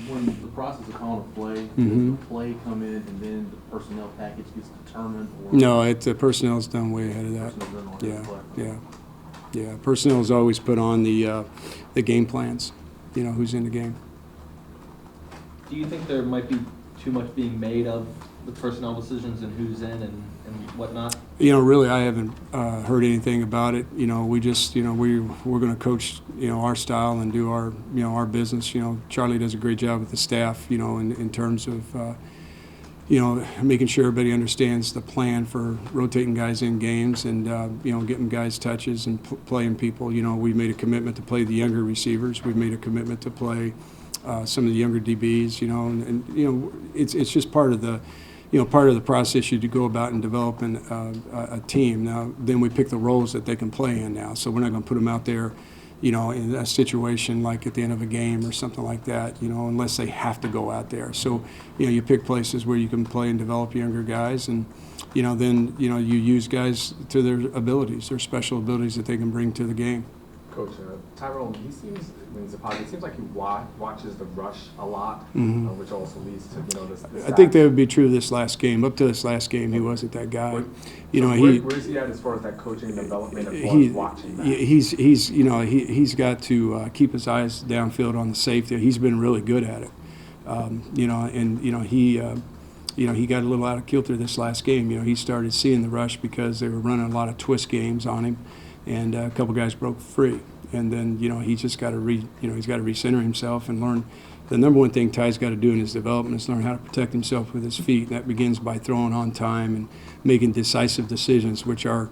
when the process of calling a play, Mm-hmm. does the play come in and then the personnel package gets determined? Or No, the personnel's done way ahead of that. personnel's done on Yeah, the play? yeah. Personnel is always put on the game plans. You know who's in the game. Do you think there might be too much being made of the personnel decisions and who's in and whatnot? You know, really, I haven't heard anything about it. You know, we just, you know, we're going to coach, you know, our style and do our, you know, our business. You know, Charlie does a great job with the staff. You know, in terms of, you know, making sure everybody understands the plan for rotating guys in games and, you know, getting guys touches and playing people. You know, we've made a commitment to play the younger receivers. We've made a commitment to play some of the younger DBs. You know, and you know, it's just part of the. You know, part of the process you to go about and developing a team. Now, then we pick the roles that they can play in now. So we're not going to put them out there, you know, in a situation like at the end of a game or something like that, you know, unless they have to go out there. So, you know, you pick places where you can play and develop younger guys and, you know, then, you know, you use guys to their abilities, their special abilities that they can bring to the game. Coach, Tyrone, he seems, when he's a pocket, it seems like he watches the rush a lot, Mm-hmm. Which also leads to, you know, this I think that would be true this last game. Up to this last game, he wasn't that guy. You know, where is he at as far as that coaching and development, as far as watching that? He's you know, he's got to keep his eyes downfield on the safety. He's been really good at it. You know, and you know he got a little out of kilter this last game. You know, he started seeing the rush because they were running a lot of twist games on him, and a couple guys broke free. And then, you know, he's just got to he's got to recenter himself and learn. The number one thing Ty's got to do in his development is learn how to protect himself with his feet. And that begins by throwing on time and making decisive decisions, which are,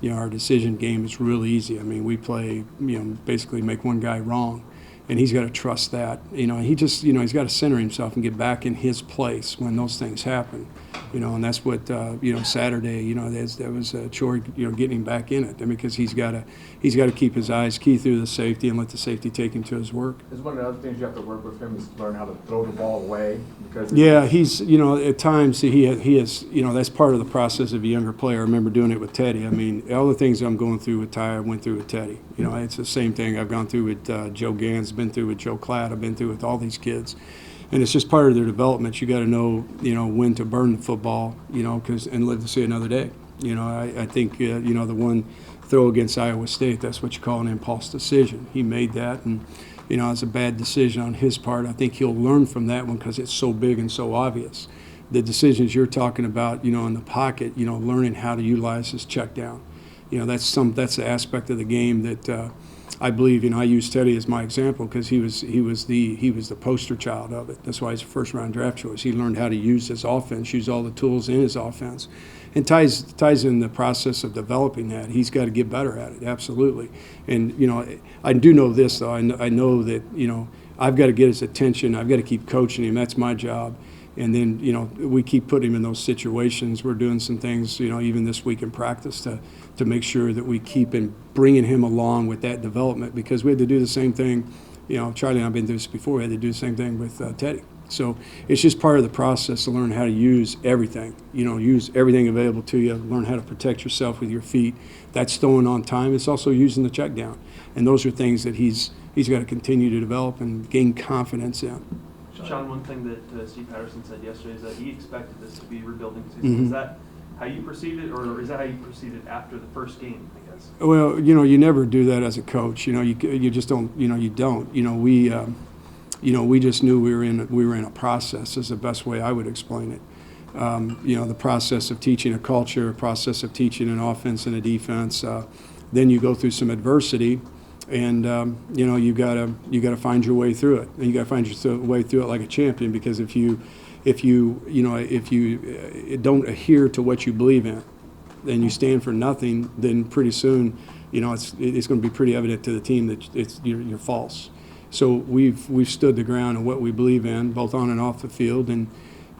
you know, our decision game is really easy. I mean, we play, you know, basically make one guy wrong, and he's got to trust that. You know, he just, you know, he's got to center himself and get back in his place when those things happen. You know, and that's what you know, Saturday. You know, that was a chore. You know, getting him back in it. I mean, because he's got to keep his eyes key through the safety and let the safety take him to his work. Is one of the other things you have to work with him is learn how to throw the ball away, because Yeah, he's, you know, at times he has, you know, that's part of the process of a younger player. I remember doing it with Teddy. I mean, all the things I'm going through with Ty, I went through with Teddy. You know, it's the same thing I've gone through with Joe Gans, been through with Joe Klatt, I've been through with all these kids. And it's just part of their development. You got to know, you know, when to burn the football, you know, and live to see another day. You know, I think, you know, the one throw against Iowa State, that's what you call an impulse decision. He made that, and, you know, it's a bad decision on his part. I think he'll learn from that one because it's so big and so obvious. The decisions you're talking about, you know, in the pocket, you know, learning how to utilize his check down. You know, that's the aspect of the game that I believe, you know, I use Teddy as my example because he was the poster child of it. That's why he's a first-round draft choice. He learned how to use his offense, use all the tools in his offense, and Ty's in the process of developing that. He's got to get better at it, absolutely. And you know, I do know this though. I know that, you know, I've got to get his attention. I've got to keep coaching him. That's my job. And then, you know, we keep putting him in those situations. We're doing some things, you know, even this week in practice to make sure that we keep bringing him along with that development, because we had to do the same thing. You know, Charlie and I have been through this before. We had to do the same thing with Teddy. So it's just part of the process to learn how to use everything. You know, use everything available to you. Learn how to protect yourself with your feet. That's throwing on time. It's also using the check down. And those are things that he's got to continue to develop and gain confidence in. Shawn, one thing that Steve Patterson said yesterday is that he expected this to be a rebuilding season. Mm-hmm. Is that how you perceive it, or is that how you perceive it after the first game, I guess? Well, you know, you never do that as a coach. You know, you just don't. You know, you don't. You know, we just knew we were in a process. Is the best way I would explain it. You know, the process of teaching a culture, a process of teaching an offense and a defense. Then you go through some adversity, and you know, you gotta find your way through it. And you gotta find your way through it like a champion. Because if you don't adhere to what you believe in, then you stand for nothing. Then pretty soon, you know, it's going to be pretty evident to the team that you're false. So we've stood the ground on what we believe in, both on and off the field, and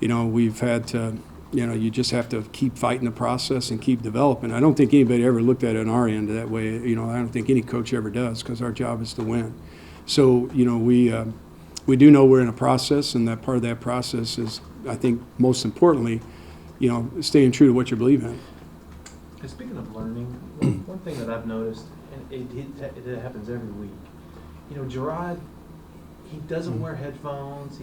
you know, we've had to. You know, you just have to keep fighting the process and keep developing. I don't think anybody ever looked at it on our end that way. You know, I don't think any coach ever does, because our job is to win. So, you know, we do know we're in a process, and that part of that process is, I think, most importantly, you know, staying true to what you believe in. And speaking of learning, one thing that I've noticed, and it happens every week, you know, Gerard, he doesn't wear headphones.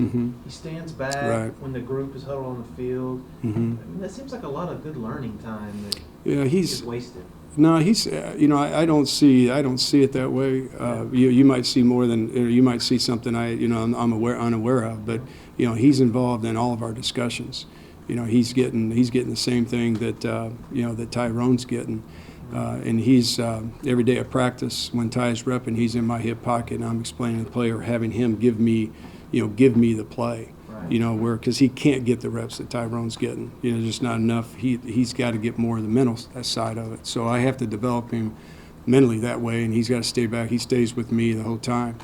He stands back Right. when the group is huddled on the field. I mean, that seems like a lot of good learning time that Yeah, is wasted. No, he's, I don't see it that way. You might see more than, or you might see something I'm unaware of, but, he's involved in all of our discussions. He's getting the same thing that, that Tyrone's getting. And he's, every day at practice, when Ty's repping, he's in my hip pocket and I'm explaining to the player, having him give me the play. Right. Because he can't get the reps that Tyrone's getting. Just not enough. He's got to get more of the mental side of it. So I have to develop him mentally that way, and he's got to stay back. He stays with me the whole time.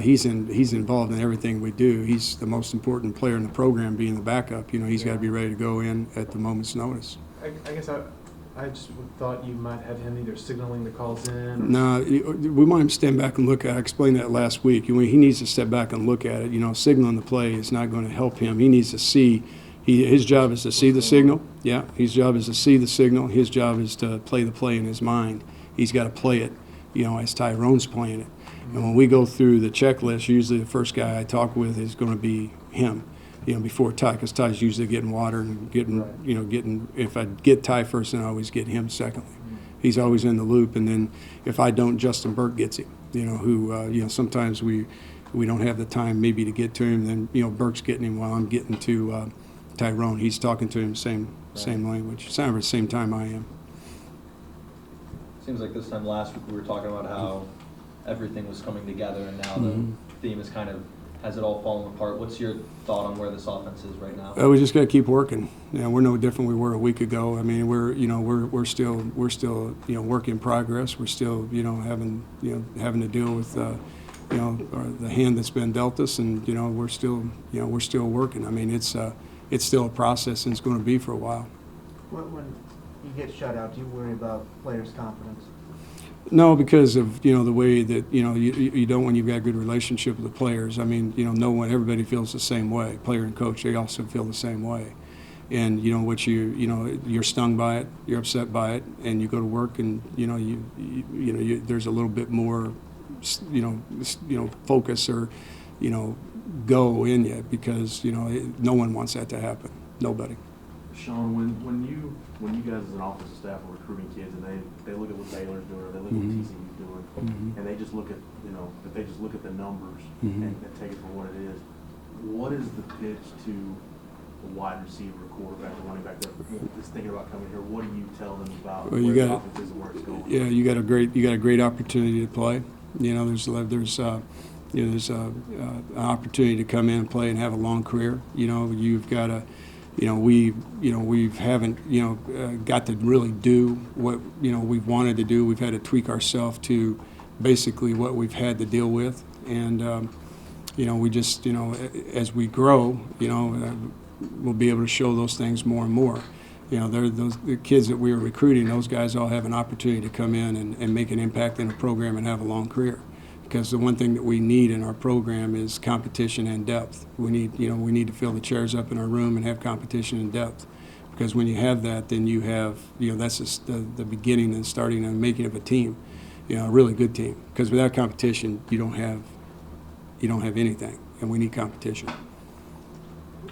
He's involved in everything we do. He's the most important player in the program, being the backup. He's got to be ready to go in at the moment's notice. I guess I just thought you might have him either signaling the calls in. Or No, we want him to stand back and look at it. I explained that last week. He needs to step back and look at it. Signaling the play is not going to help him. He needs to see. His job is to see the signal. Yeah, his job is to see the signal. His job is to play the play in his mind. He's got to play it, as Tyrone's playing it. And when we go through the checklist, usually the first guy I talk with is going to be him. Before Ty, because Ty's usually getting water and getting, if I get Ty first, then I always get him secondly. He's always in the loop, and then if I don't, Justin Burke gets him, who, sometimes we don't have the time maybe to get to him, then, Burke's getting him while I'm getting to Tyrone. He's talking to him same language, same time I am. Seems like this time last week we were talking about how everything was coming together, and now the theme is kind of, has it all fallen apart? What's your thought on where this offense is right now? We just got to keep working. We're no different we were a week ago. I mean, we're still work in progress. We're still having to deal with the hand that's been dealt us, and we're still working. I mean, it's still a process, and it's going to be for a while. When you get shut out, do you worry about players' confidence? No, because of the way that you don't, when you've got a good relationship with the players. I mean, everybody feels the same way. Player and coach, they also feel the same way. And you're stung by it, you're upset by it, and you go to work, and there's a little bit more focus or go in you, because no one wants that to happen. Nobody. Shawn, when you guys as an offensive staff are recruiting kids and they look at what Baylor's doing or they look at what TCU's doing, and they just look at if they just look at the numbers and take it for what it is, what is the pitch to a wide receiver, quarterback, or running back that's thinking about coming here? What do you tell them about where the offense is and where it's going? Yeah, you got a great opportunity to play. There's an opportunity to come in and play and have a long career. You've got to. We haven't, got to really do what, we've wanted to do. We've had to tweak ourselves to basically what we've had to deal with. And, we just, as we grow, we'll be able to show those things more and more. The kids that we were recruiting, those guys all have an opportunity to come in and make an impact in a program and have a long career. Because the one thing that we need in our program is competition and depth. We need to fill the chairs up in our room and have competition and depth. Because when you have that, then you have, that's just the beginning and starting and making of a team, a really good team. Because without competition, you don't have anything, and we need competition.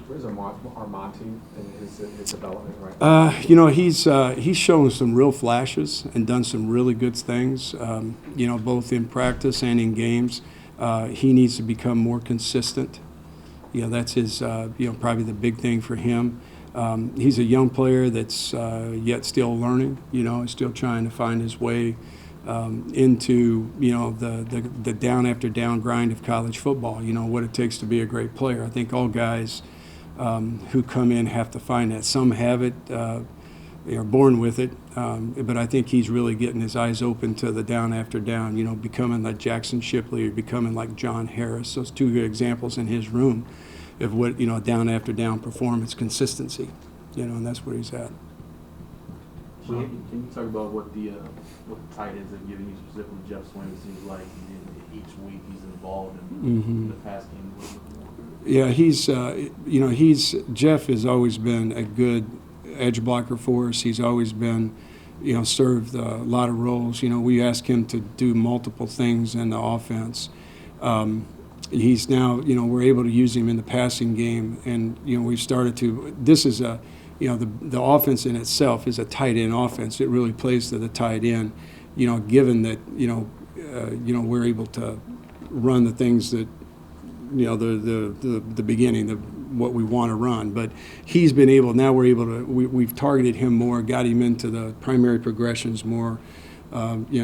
Where's Armonte in his development right now? He's shown some real flashes and done some really good things, both in practice and in games. He needs to become more consistent. That's his, probably the big thing for him. He's a young player that's yet still learning, still trying to find his way into, the down after down grind of college football, what it takes to be a great player. I think all guys who come in have to find that. Some have it, they are born with it, but I think he's really getting his eyes open to the down after down, becoming like Jackson Shipley or becoming like John Harris. Those two good examples in his room of what, down after down performance, consistency, and that's where he's at. Shawn, can you talk about what the tight ends have given you, specifically Jeff Swain? It seems like each week he's involved in the pass game a little bit more. Yeah, Jeff has always been a good edge blocker for us. He's always been, served a lot of roles. We ask him to do multiple things in the offense. he's now, we're able to use him in the passing game, and we've started to. This is a, the offense in itself is a tight end offense. It really plays to the tight end, given that we're able to run the things that the beginning, what we want to run. But he's been able. Now we're able to. We've targeted him more, got him into the primary progressions more.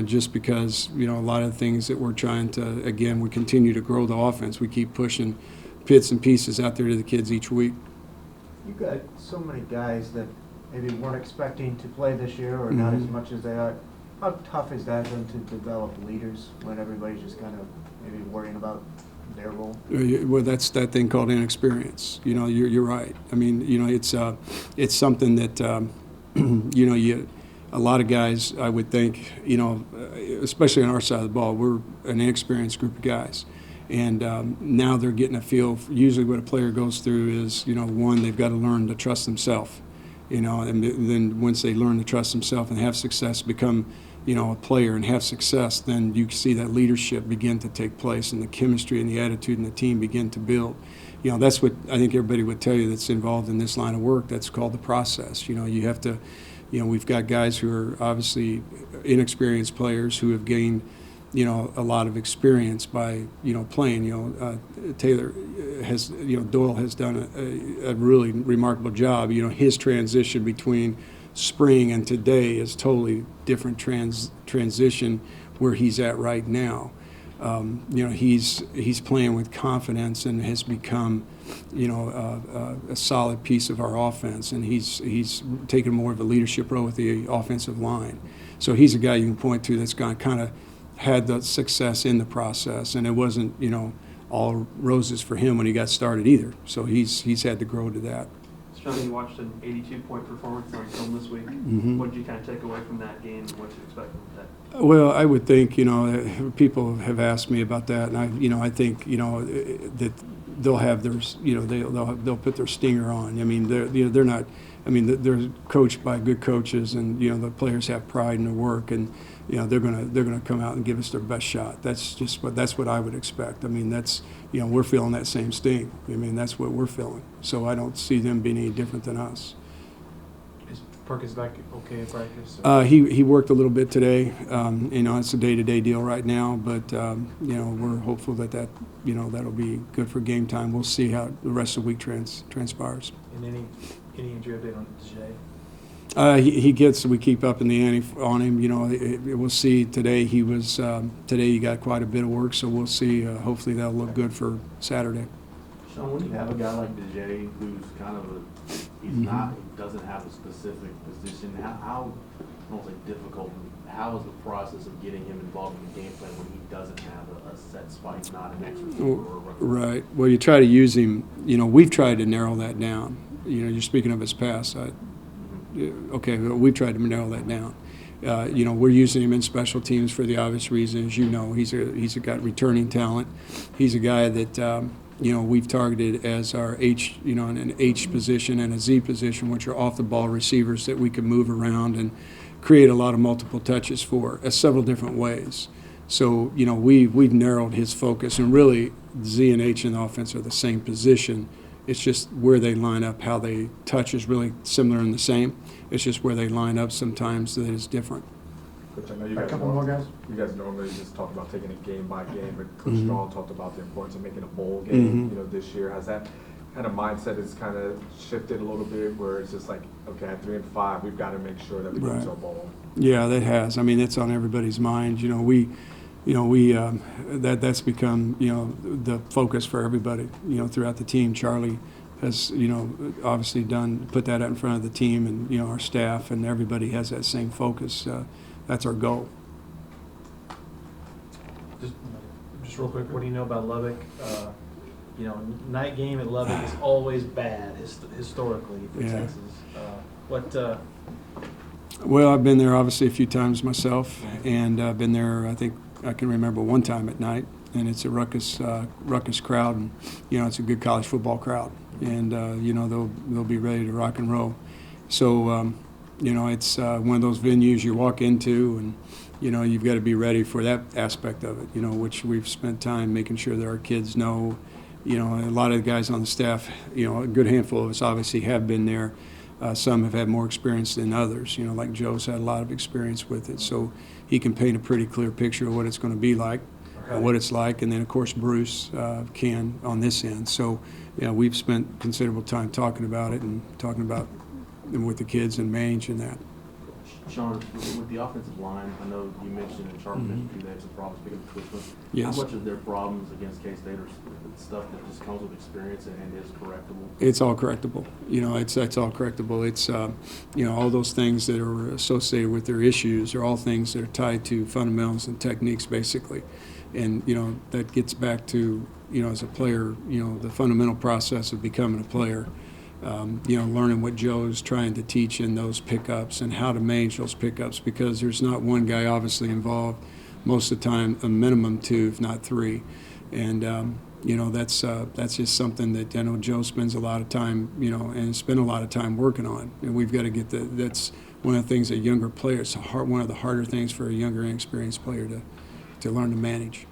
Just because, a lot of the things that we're trying to, again, we continue to grow the offense. We keep pushing bits and pieces out there to the kids each week. You got so many guys that maybe weren't expecting to play this year or not as much as they are. How tough is that then to develop leaders when everybody's just kind of maybe worrying about their role? Well, that's that thing called inexperience. You're right. I mean, it's something that, a lot of guys, I would think, especially on our side of the ball, we're an inexperienced group of guys. And now they're getting a feel. Usually what a player goes through is, one, they've got to learn to trust themselves. And then once they learn to trust themselves and have success, become, a player and have success, then you see that leadership begin to take place and the chemistry and the attitude in the team begin to build. That's what I think everybody would tell you that's involved in this line of work. That's called the process. You have to. We've got guys who are obviously inexperienced players who have gained, a lot of experience by, playing. Taylor has, Doyle has done a really remarkable job. His transition between spring and today is totally different transition where he's at right now. He's playing with confidence and has become, a solid piece of our offense, and he's taken more of a leadership role with the offensive line. So he's a guy you can point to that's kind of had the success in the process, and it wasn't, all roses for him when he got started either. So he's had to grow to that. Shawn, you watched an 82-point performance on film this week. What did you kind of take away from that game, and what you expect from that? Well, I would think, people have asked me about that, and I think, that they'll have their, they'll put their stinger on. I mean, they're not. I mean, they're coached by good coaches, and the players have pride in their work, and they're gonna come out and give us their best shot. That's what I would expect. I mean, that's we're feeling that same sting. I mean, that's what we're feeling. So I don't see them being any different than us. Is Perkins back okay at practice? He worked a little bit today. It's a day-to-day deal right now, but we're hopeful that that'll be good for game time. We'll see how the rest of the week transpires. And any injury update on Jay? We keep up in the ante on him. We'll see today. Today he got quite a bit of work, so we'll see. Hopefully that'll look good for Saturday. Shawn, when you have a guy like DJ who's kind of he doesn't have a specific position, how I don't say difficult, how is the process of getting him involved in the game plan when he doesn't have a set spot, he's not an extra receiver or a rookie? Right. Well, you try to use him. We've tried to narrow that down. You're speaking of his past. Okay, well, we've tried to narrow that down. We're using him in special teams for the obvious reason. As you know, he's got returning talent. He's a guy that we've targeted as our H, an H position and a Z position, which are off the ball receivers that we can move around and create a lot of multiple touches for several different ways. So we've narrowed his focus, and really Z and H in the offense are the same position. It's just where they line up, how they touch is really similar and the same. It's just where they line up sometimes that is different. Coach, I know you A guys couple more guys. You guys normally just talk about taking it game by game, but Coach Strong talked about the importance of making a bowl game. This year, has that kind of mindset has kind of shifted a little bit, where it's just like, okay, at 3 and 5, we've got to make sure that we get to a bowl. Yeah, that has. I mean, it's on everybody's mind. That's become the focus for everybody. Throughout the team. Charlie has obviously put that out in front of the team, and our staff, and everybody has that same focus. That's our goal. Just real quick, what do you know about Lubbock? Night game at Lubbock is always bad historically for Texas. Well, I've been there obviously a few times myself, and I've been there. I think I can remember one time at night, and it's a ruckus crowd, and it's a good college football crowd, and they'll be ready to rock and roll. So it's one of those venues you walk into, and You know, you've got to be ready for that aspect of it, you know, which we've spent time making sure that our kids know. You know, a lot of the guys on the staff, you know, a good handful of us obviously have been there. Some have had more experience than others, you know, like Joe's had a lot of experience with it. So he can paint a pretty clear picture of what it's going to be like, what it's like. And then, of course, Bruce can on this end. So, yeah, we've spent considerable time talking about it and talking about with the kids and managing that. Shawn, with the offensive line, I know you mentioned and Charlie mentioned they have some problems picking up quickly. Yes. How much of their problems against K-State are stuff that just comes with experience and is correctable? It's all correctable. You know, it's all correctable. It's, you know, all those things that are associated with their issues are all things that are tied to fundamentals and techniques, basically. And, you know, that gets back to, you know, as a player, you know, the fundamental process of becoming a player. You know, learning what Joe's trying to teach in those pickups and how to manage those pickups, because there's not one guy obviously involved. Most of the time, a minimum 2, if not 3. And, you know, that's just something that I know Joe spends a lot of time, you know, and spent a lot of time working on. And we've got to get that's one of the things that younger players, one of the harder things for a younger, inexperienced player to learn to manage.